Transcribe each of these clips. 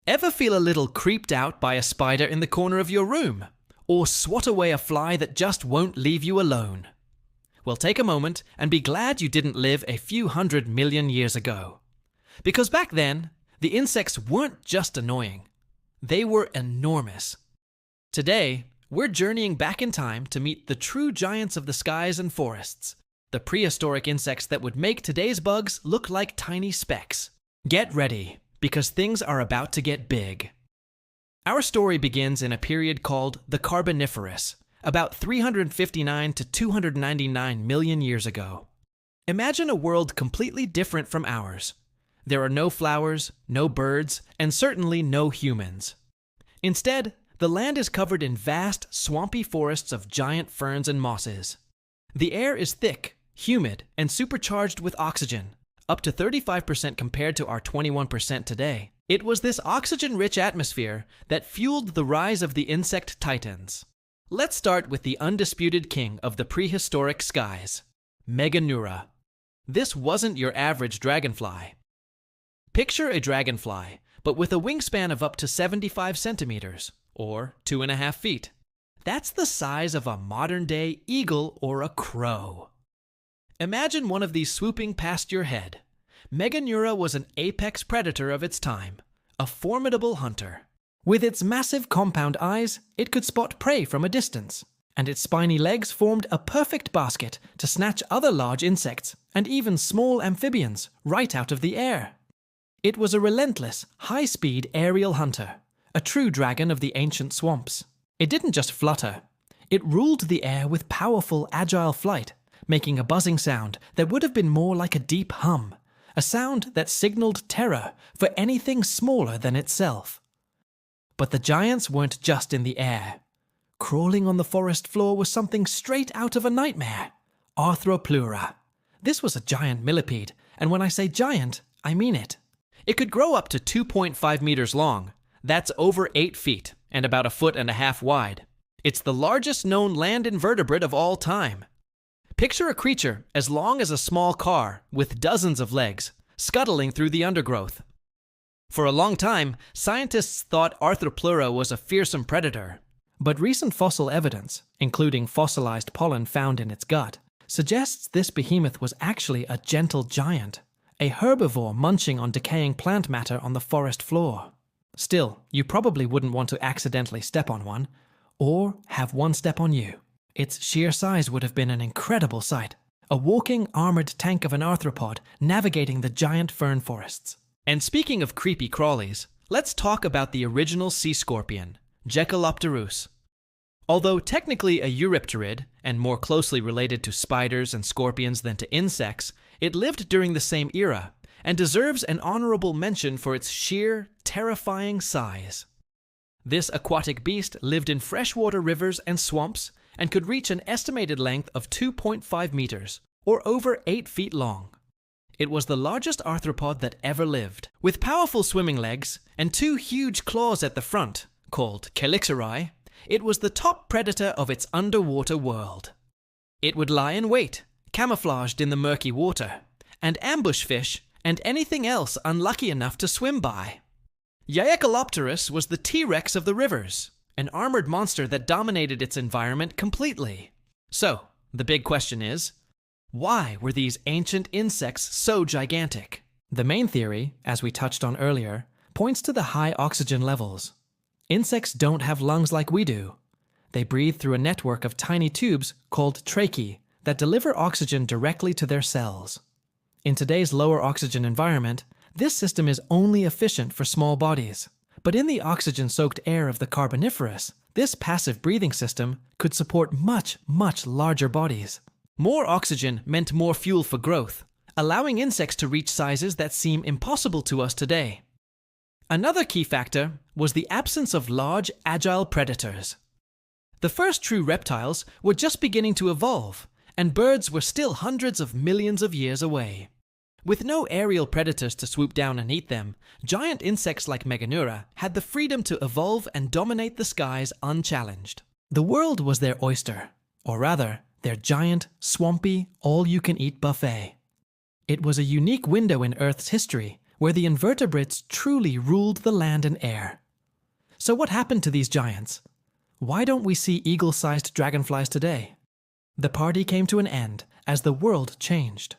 Ever feel a little creeped out by a spider in the corner of your room? Or swat away a fly that just won't leave you alone? Well, take a moment and be glad you didn't live a few 100 million years ago. Because back then, the insects weren't just annoying. They were enormous. Today, we're journeying back in time to meet the true giants of the skies and forests, the prehistoric insects that would make today's bugs look like tiny specks. Get ready, because things are about to get big. Our story begins in a period called the Carboniferous, about 359 to 299 million years ago. Imagine a world completely different from ours. There are no flowers, no birds, and certainly no humans. Instead, the land is covered in vast, swampy forests of giant ferns and mosses. The air is thick, humid, and supercharged with oxygen, up to 35% compared to our 21% today. It was this oxygen-rich atmosphere that fueled the rise of the insect titans. Let's start with the undisputed king of the prehistoric skies, Meganeura. This wasn't your average dragonfly. Picture a dragonfly, but with a wingspan of up to 75 centimeters, or 2.5 feet. That's the size of a modern-day eagle or a crow. Imagine one of these swooping past your head. Meganeura was an apex predator of its time, a formidable hunter. With its massive compound eyes, it could spot prey from a distance, and its spiny legs formed a perfect basket to snatch other large insects and even small amphibians right out of the air. It was a relentless, high-speed aerial hunter, a true dragon of the ancient swamps. It didn't just flutter. It ruled the air with powerful, agile flight, making a buzzing sound that would have been more like a deep hum, a sound that signaled terror for anything smaller than itself. But the giants weren't just in the air. Crawling on the forest floor was something straight out of a nightmare. Arthropleura. This was a giant millipede, and when I say giant, I mean it. It could grow up to 2.5 meters long. That's over 8 feet and about 1.5 feet wide. It's the largest known land invertebrate of all time. Picture a creature as long as a small car with dozens of legs, scuttling through the undergrowth. For a long time, scientists thought Arthropleura was a fearsome predator. But recent fossil evidence, including fossilized pollen found in its gut, suggests this behemoth was actually a gentle giant, a herbivore munching on decaying plant matter on the forest floor. Still, you probably wouldn't want to accidentally step on one, or have one step on you. Its sheer size would have been an incredible sight, a walking armored tank of an arthropod navigating the giant fern forests. And speaking of creepy crawlies, let's talk about the original sea scorpion, Geckalopterus. Although technically a eurypterid and more closely related to spiders and scorpions than to insects, it lived during the same era and deserves an honorable mention for its sheer, terrifying size. This aquatic beast lived in freshwater rivers and swamps and could reach an estimated length of 2.5 meters, or over 8 feet long. It was the largest arthropod that ever lived, with powerful swimming legs and 2 huge claws at the front, called calyxari. It was the top predator of its underwater world. It would lie in wait, camouflaged in the murky water, and ambush fish and anything else unlucky enough to swim by. Geckalopterus was the T-Rex of the rivers, an armored monster that dominated its environment completely. So, the big question is, why were these ancient insects so gigantic? The main theory, as we touched on earlier, points to the high oxygen levels. Insects don't have lungs like we do. They breathe through a network of tiny tubes called tracheae that deliver oxygen directly to their cells. In today's lower oxygen environment, this system is only efficient for small bodies. But in the oxygen-soaked air of the Carboniferous, this passive breathing system could support much, much larger bodies. More oxygen meant more fuel for growth, allowing insects to reach sizes that seem impossible to us today. Another key factor was the absence of large, agile predators. The first true reptiles were just beginning to evolve, and birds were still hundreds of millions of years away. With no aerial predators to swoop down and eat them, giant insects like Meganeura had the freedom to evolve and dominate the skies unchallenged. The world was their oyster, or rather, their giant, swampy, all-you-can-eat buffet. It was a unique window in Earth's history, where the invertebrates truly ruled the land and air. So what happened to these giants? Why don't we see eagle-sized dragonflies today? The party came to an end as the world changed.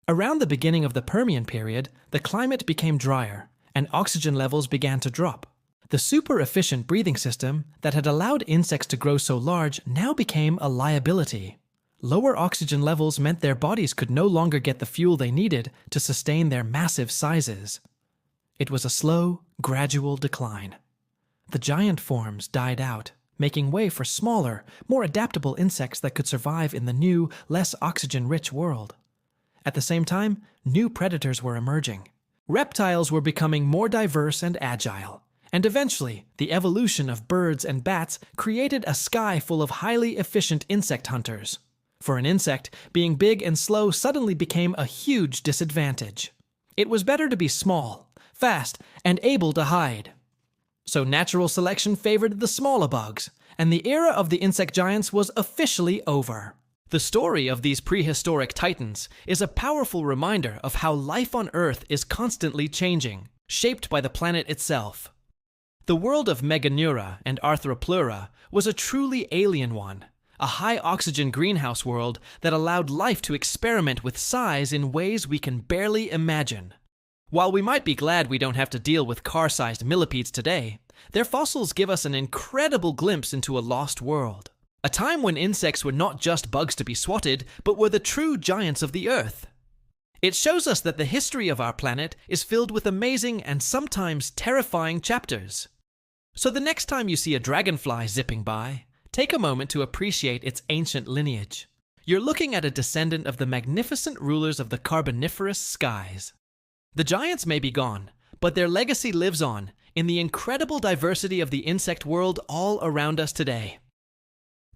Around the beginning of the Permian period, the climate became drier and oxygen levels began to drop. The super-efficient breathing system that had allowed insects to grow so large now became a liability. Lower oxygen levels meant their bodies could no longer get the fuel they needed to sustain their massive sizes. It was a slow, gradual decline. The giant forms died out, making way for smaller, more adaptable insects that could survive in the new, less oxygen-rich world. At the same time, new predators were emerging. Reptiles were becoming more diverse and agile. And eventually, the evolution of birds and bats created a sky full of highly efficient insect hunters. For an insect, being big and slow suddenly became a huge disadvantage. It was better to be small, fast, and able to hide. So natural selection favored the smaller bugs, and the era of the insect giants was officially over. The story of these prehistoric titans is a powerful reminder of how life on Earth is constantly changing, shaped by the planet itself. The world of Meganeura and Arthropleura was a truly alien one, a high-oxygen greenhouse world that allowed life to experiment with size in ways we can barely imagine. While we might be glad we don't have to deal with car-sized millipedes today, their fossils give us an incredible glimpse into a lost world. A time when insects were not just bugs to be swatted, but were the true giants of the Earth. It shows us that the history of our planet is filled with amazing and sometimes terrifying chapters. So the next time you see a dragonfly zipping by, take a moment to appreciate its ancient lineage. You're looking at a descendant of the magnificent rulers of the Carboniferous skies. The giants may be gone, but their legacy lives on in the incredible diversity of the insect world all around us today.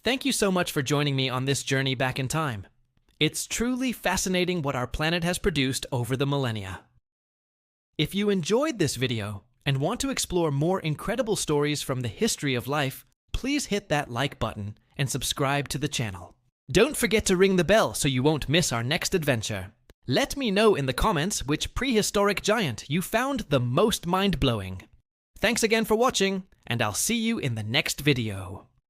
Thank you so much for joining me on this journey back in time. It's truly fascinating what our planet has produced over the millennia. If you enjoyed this video and want to explore more incredible stories from the history of life, please hit that like button and subscribe to the channel. Don't forget to ring the bell so you won't miss our next adventure. Let me know in the comments which prehistoric giant you found the most mind-blowing. Thanks again for watching, and I'll see you in the next video.